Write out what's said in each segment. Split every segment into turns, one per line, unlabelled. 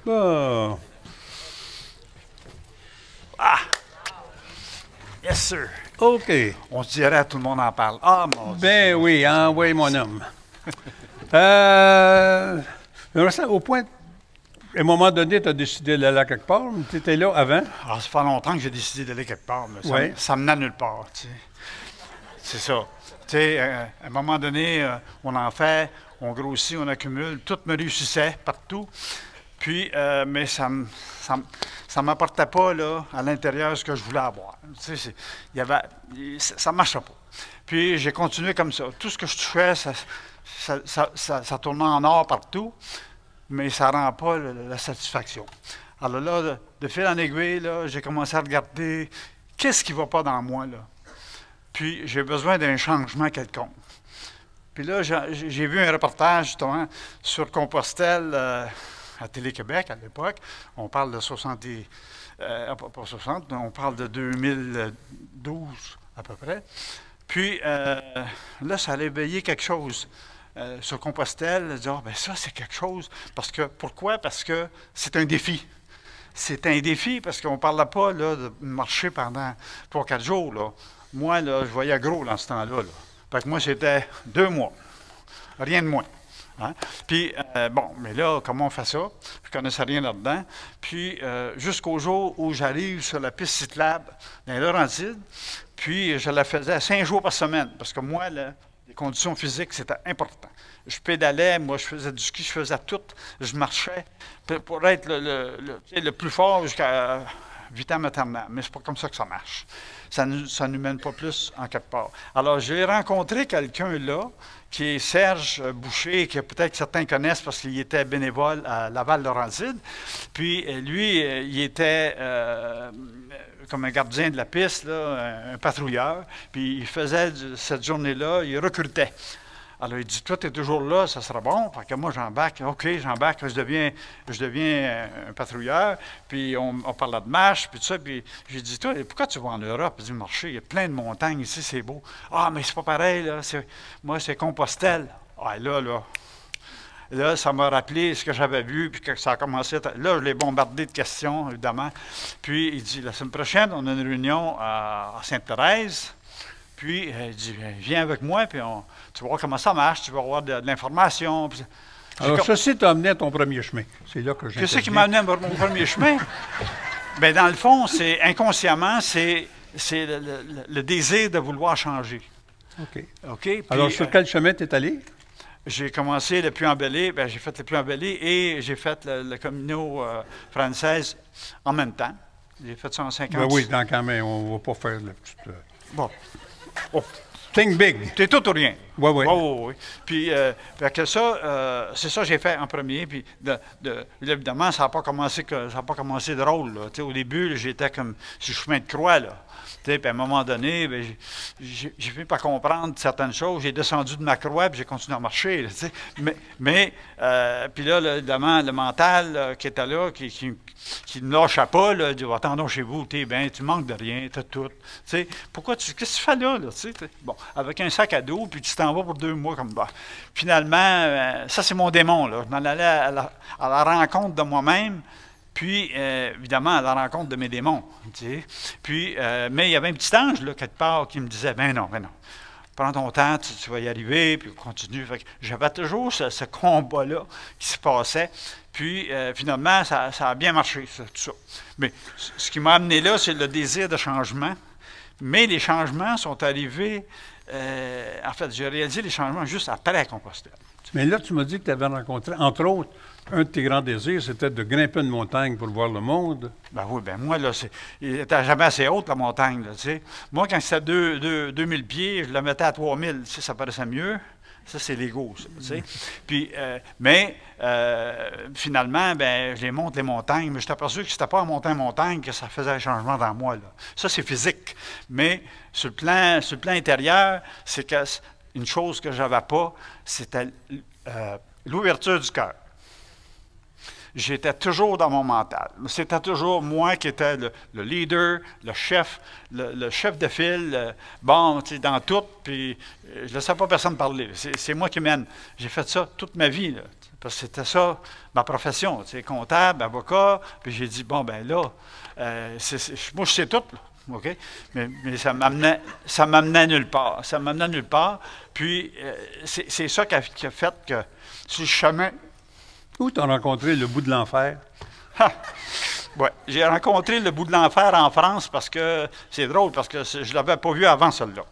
Ah,
Yes, sir.
OK.
On se dirait, tout le monde en parle. Ah, mon Dieu.
Ben oui, envoyez mon homme. J'aimerais ça, au point, à un moment donné, tu as décidé d'aller à quelque part, mais tu étais là avant.
Alors, ça fait longtemps que j'ai décidé d'aller quelque part, mais
Ouais.
ça me mène nulle part, tu sais. C'est ça. Tu sais, à un moment donné, on en fait, on grossit, on accumule. Tout me réussissait partout. Puis, mais ça m'apportait pas là, à l'intérieur ce que je voulais avoir. Tu sais, ça ne marchait pas. Puis, j'ai continué comme ça. Tout ce que je touchais, ça tournait en or partout, mais ça ne rend pas la satisfaction. Alors là, de fil en aiguille, là, j'ai commencé à regarder qu'est-ce qui ne va pas dans moi, là. Puis, j'ai besoin d'un changement quelconque. Puis là, j'ai vu un reportage, justement, sur Compostelle à Télé-Québec, à l'époque. On parle de 60 pas 60, on parle de 2012, à peu près. Puis, là, ça allait éveiller quelque chose. Sur Compostelle, dire, oh, ben ça, c'est quelque chose. Parce que, pourquoi? Parce que c'est un défi. C'est un défi parce qu'on ne parlait pas là, de marcher pendant 3-4 jours. Là. Moi, là, je voyais gros dans ce temps-là. Là. Fait que moi, c'était 2 mois. Rien de moins. Hein? Puis, bon, mais là, comment on fait ça? Je ne connaissais rien là-dedans. Puis, jusqu'au jour où j'arrive sur la piste cyclable dans les Laurentides, puis je la faisais 5 jours par semaine. Parce que moi, là, les conditions physiques, c'était important. Je pédalais, moi, je faisais du ski, je faisais tout. Je marchais pour être le plus fort jusqu'à vitam aeternam. Mais c'est pas comme ça que ça marche. Ça ne nous mène pas plus en quelque part. Alors, j'ai rencontré quelqu'un là, qui est Serge Boucher, que peut-être certains connaissent parce qu'il était bénévole à Laval-Laurentide. Puis, lui, il était comme un gardien de la piste, là, un patrouilleur. Puis, il faisait cette journée-là, il recrutait. Alors, il dit, toi, tu es toujours là, ça sera bon. Fait que moi, j'embarque. OK, j'embarque, je deviens un patrouilleur. Puis, on parlait de marche, puis tout ça. Puis, j'ai dit, toi, pourquoi tu vas en Europe? Il dit, marcher, il y a plein de montagnes ici, c'est beau. Ah, mais c'est pas pareil, là. Moi, c'est Compostelle. Ah, là, ça m'a rappelé ce que j'avais vu, puis que ça a commencé. Là, je l'ai bombardé de questions, évidemment. Puis, il dit, la semaine prochaine, on a une réunion à Sainte-Thérèse. Puis, il dit, viens avec moi, puis tu vas voir comment ça marche, tu vas avoir de l'information.
Alors, ceci t'a amené à ton premier chemin. C'est là que j'ai.
Qu'est-ce qui m'a amené à mon premier chemin? Bien, dans le fond, c'est inconsciemment, c'est le désir de vouloir changer.
OK.
OK? Puis,
alors, sur quel chemin tu es allé?
J'ai commencé le Puy-en-Velay, j'ai fait le Puy-en-Velay et j'ai fait le Camino française en même temps. J'ai fait ça en 50.
Ben oui, donc quand même, on ne va pas faire le petit.
Bon. Oh.
Think big.
T'es tout ou rien.
Oui, oui.
Oui. Puis, c'est ça que j'ai fait en premier. Puis, évidemment, ça n'a pas commencé drôle. Là. Au début, j'étais comme sur le chemin de croix. Là. Puis, à un moment donné, j'ai fini par comprendre certaines choses. J'ai descendu de ma croix et j'ai continué à marcher. Là, puis là, évidemment, le mental qui était là, qui ne lâchait pas, là, dit, attendons chez vous, tu manques de rien, tu as tout. Qu'est-ce que tu fais là? Bon, avec un sac à dos, puis tu t'en vas pour 2 mois comme ça. Finalement, ça, c'est mon démon. Là. Je m'en allais à la rencontre de moi-même. Puis, évidemment, à la rencontre de mes démons. Puis, mais il y avait un petit ange, là, quelque part, qui me disait, ben non, prends ton temps, tu vas y arriver, puis on continue. J'avais toujours ce combat-là qui se passait. Puis, finalement, ça a bien marché, tout ça. Mais ce qui m'a amené là, c'est le désir de changement. Mais les changements sont arrivés, en fait, j'ai réalisé les changements juste après Compostelle.
Mais là, tu m'as dit que tu avais rencontré, entre autres, un de tes grands désirs, c'était de grimper une montagne pour voir le monde.
Ben oui, moi, là, il n'était jamais assez haute, la montagne, là, tu sais. Moi, quand c'était 2000 pieds, je la mettais à 3000, ça paraissait mieux. Ça, c'est l'ego, ça, tu sais. Puis, finalement, je les monte, les montagnes, mais je suis aperçu que c'était pas en montant montagne que ça faisait un changement dans moi, là. Ça, c'est physique. Mais sur le plan intérieur, c'est une chose que je n'avais pas, c'était l'ouverture du cœur. J'étais toujours dans mon mental. C'était toujours moi qui étais le leader, le chef de file, bon, tu sais, dans tout, puis je ne laissais pas personne parler. C'est moi qui mène. J'ai fait ça toute ma vie, là. Parce que c'était ça, ma profession, tu sais, comptable, avocat. Puis j'ai dit, bon, ben là, moi, je sais tout, là, OK? Mais ça m'amenait nulle part. Ça m'amenait nulle part. Puis c'est ça qui a fait que sur le chemin...
Où tu as rencontré le bout de l'enfer?
Oui, j'ai rencontré le bout de l'enfer en France parce que c'est drôle, parce que je ne l'avais pas vu avant, celle-là.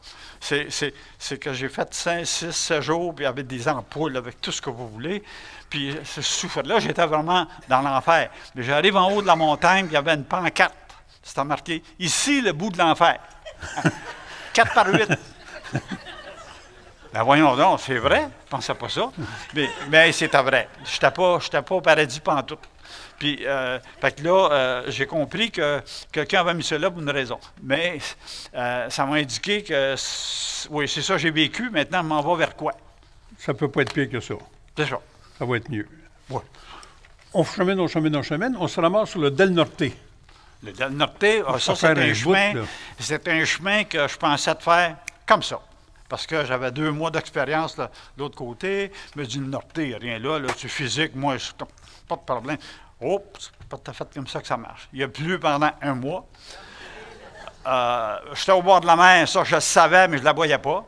C'est que j'ai fait 5, 6, 7 jours, puis avec des ampoules, avec tout ce que vous voulez. Puis ce souffle-là, j'étais vraiment dans l'enfer. Mais j'arrive en haut de la montagne, puis il y avait une pancarte. C'était marqué « Ici, le bout de l'enfer. » 4 par 8. Ben voyons donc, c'est vrai, je ne pensais pas ça. Mais c'était vrai. Je n'étais pas au paradis pantoute. Puis, fait que là, j'ai compris que quelqu'un avait mis ça là pour une raison. Mais ça m'a indiqué que, oui, c'est ça que j'ai vécu. Maintenant, je m'en vais vers quoi?
Ça ne peut pas être pire que ça.
C'est ça.
Ça va être mieux.
Oui.
On chemine, on chemine, on chemine. On se ramasse sur le Del Norte.
Le Del Norte, ça, c'est un chemin que je pensais de faire comme ça. Parce que j'avais 2 mois d'expérience de l'autre côté. Je me dis, le Norte, il n'y a rien là, c'est physique, moi, pas de problème. Oups, c'est pas tout à fait comme ça que ça marche. Il a plu pendant 1 mois. J'étais au bord de la mer, ça, je le savais, mais je ne la voyais pas.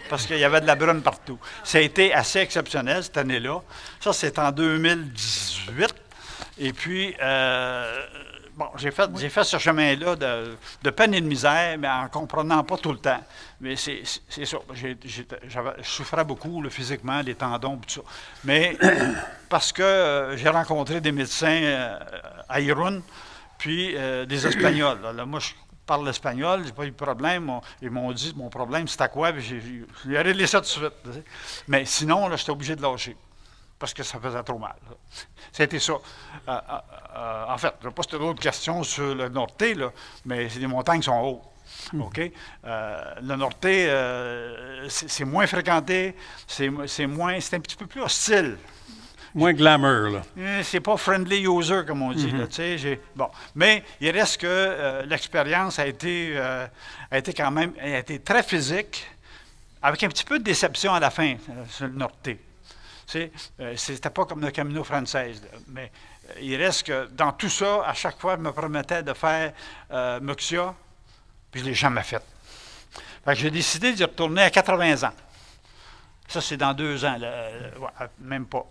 Parce qu'il y avait de la brume partout. Ça a été assez exceptionnel cette année-là. Ça, c'est en 2018. Et puis, bon, j'ai fait ce chemin-là de peine et de misère, mais en ne comprenant pas tout le temps. Mais c'est ça. Je souffrais beaucoup là, physiquement, les tendons, tout ça. Mais parce que j'ai rencontré des médecins à Irun, puis des Espagnols. Là, moi, je parle l'espagnol, j'ai pas eu de problème. Ils m'ont dit, mon problème, c'était quoi? Puis j'ai réglé ça tout de suite. Mais sinon, là, j'étais obligé de lâcher. Parce que ça faisait trop mal. C'était ça. En fait, je n'ai pas d'autres questions sur le Norte, là, mais les montagnes sont hautes. OK? Le Norte, c'est moins fréquenté, c'est un petit peu plus hostile.
Moins glamour, là.
C'est pas friendly user, comme on dit. Là, bon. Mais il reste que l'expérience a été quand même très physique, avec un petit peu de déception à la fin sur le Norte. C'était pas comme le Camino Frances, mais il reste que dans tout ça, à chaque fois, je me promettais de faire Muxia, puis je ne l'ai jamais fait. Fait que j'ai décidé d'y retourner à 80 ans. Ça, c'est dans 2 ans, ouais, même pas.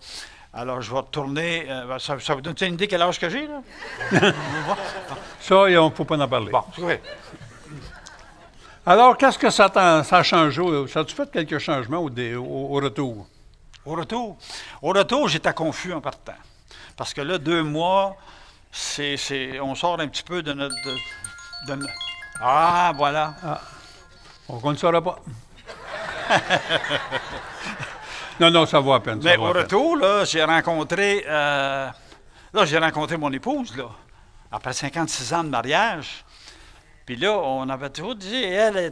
Alors, je vais retourner. Ça vous donne une idée quel âge que j'ai, là?
Ça, il ne faut pas en parler.
Bon, c'est vrai.
Alors, qu'est-ce que ça a changé? Ça a-tu fait quelques changements au retour?
Au retour, j'étais confus en partant. Parce que là, 2 mois, on sort un petit peu de notre... Ah, voilà. Ah.
On ne saura pas. Non, ça va à peine.
Mais au retour, là, j'ai rencontré mon épouse, là, après 56 ans de mariage. Puis là, on avait toujours dit, elle ne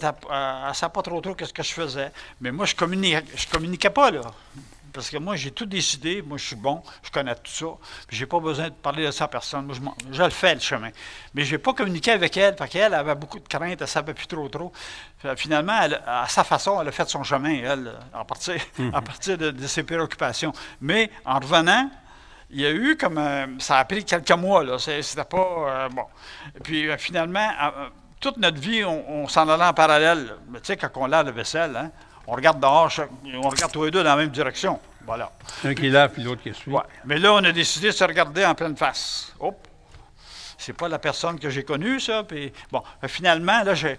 savait pas trop qu'est-ce que je faisais. Mais moi, je communiquais pas, là. Parce que moi, j'ai tout décidé. Moi, je suis bon. Je connais tout ça. Puis, j'ai pas besoin de parler de ça à personne. Moi, je le fais, le chemin. Mais je n'ai pas communiqué avec elle. Fait qu'elle avait beaucoup de craintes. Elle ne savait plus trop. Finalement, à sa façon, elle a fait son chemin, elle, à partir de ses préoccupations. Mais en revenant, il y a eu comme... ça a pris quelques mois, là. C'était pas... bon. Et puis, finalement, toute notre vie, on s'en allait en parallèle. Tu sais, quand on lave la vaisselle, hein, on regarde dehors, on regarde tous les deux dans la même direction. Voilà.
Un qui lave, puis l'autre qui suit.
Ouais. Mais là, on a décidé de se regarder en pleine face. Hop! C'est pas la personne que j'ai connue, ça. Puis, bon, finalement, là, j'ai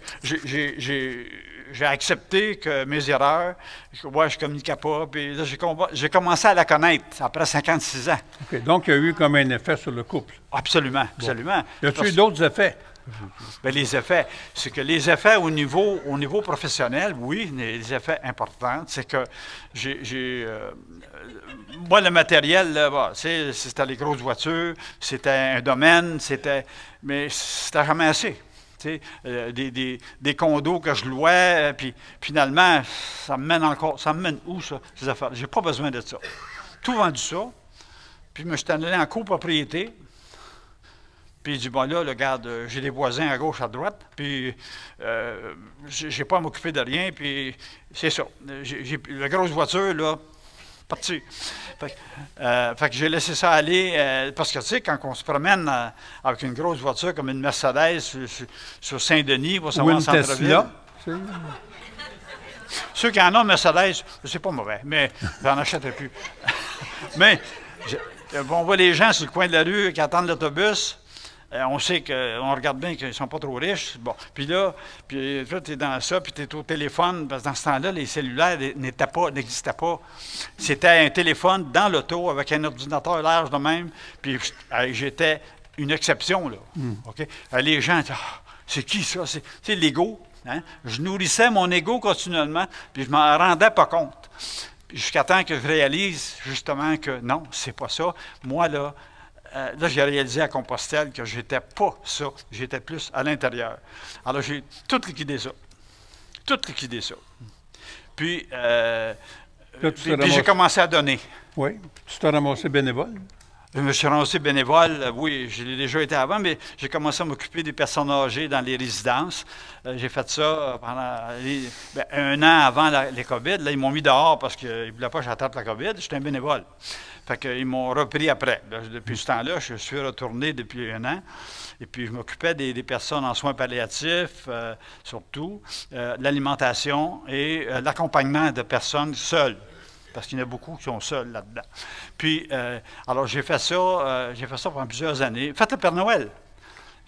accepté que mes erreurs, je ne communiquais pas. Puis là, j'ai commencé à la connaître après 56 ans.
OK. Donc, il y a eu comme un effet sur le couple.
Absolument, absolument.
Bon. Y a-t-il eu d'autres effets?
Bien, les effets, c'est que les effets au niveau professionnel, oui, les effets importants, c'est que moi, le matériel, là, c'était les grosses voitures, c'était un domaine, mais c'était jamais assez. Des condos que je louais, puis finalement, ça me mène où, ça, ces affaires? J'ai pas besoin de ça. Tout vendu ça, puis je me suis allé en copropriété. Puis il dit, bon là, regarde, j'ai des voisins à gauche, à droite, puis j'ai pas à m'occuper de rien, puis c'est ça. La grosse voiture, là, parti. Fait que j'ai laissé ça aller, parce que, tu sais, quand on se promène avec une grosse voiture comme une Mercedes sur Saint-Denis, pour savoir en centre-ville. Ceux qui en ont Mercedes, c'est pas mauvais, mais j'en achèterai plus. Mais, on voit les gens sur le coin de la rue qui attendent l'autobus. On sait qu'on regarde bien qu'ils ne sont pas trop riches. Bon, puis là, tu es dans ça, puis tu es au téléphone, parce que dans ce temps-là, les cellulaires n'existaient pas. C'était un téléphone dans l'auto avec un ordinateur large de même, puis j'étais une exception, là. OK? Les gens disaient, c'est qui ça? C'est l'ego. Hein? Je nourrissais mon ego continuellement, puis je ne m'en rendais pas compte. Jusqu'à temps que je réalise, justement, que non, c'est pas ça. Moi, là, j'ai réalisé à Compostelle que je n'étais pas ça, j'étais plus à l'intérieur. Alors, j'ai tout liquidé ça. Tout liquidé ça. Puis j'ai commencé à donner.
Oui. Tu t'es ramassé bénévole?
Je me suis ramassé bénévole, oui, je l'ai déjà été avant, mais j'ai commencé à m'occuper des personnes âgées dans les résidences. J'ai fait ça pendant un an avant les COVID. Là, ils m'ont mis dehors parce qu'ils ne voulaient pas que j'attrape la COVID. J'étais un bénévole. Fait qu'ils m'ont repris après. Là, depuis ce temps-là, je suis retourné depuis un an. Et puis, je m'occupais des personnes en soins palliatifs, surtout, l'alimentation et l'accompagnement de personnes seules. Parce qu'il y en a beaucoup qui sont seuls là-dedans. Puis, alors, j'ai fait ça pendant plusieurs années. Faites le Père Noël.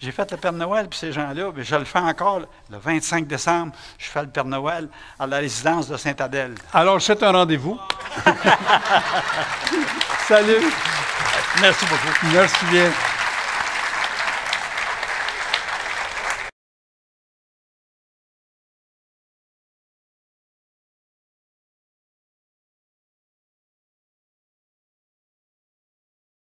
J'ai fait le Père Noël, puis ces gens-là, je le fais encore. Le 25 décembre, je fais le Père Noël à la résidence de Sainte-Adèle.
Alors, c'est un rendez-vous. Salut.
Merci beaucoup.
Merci bien.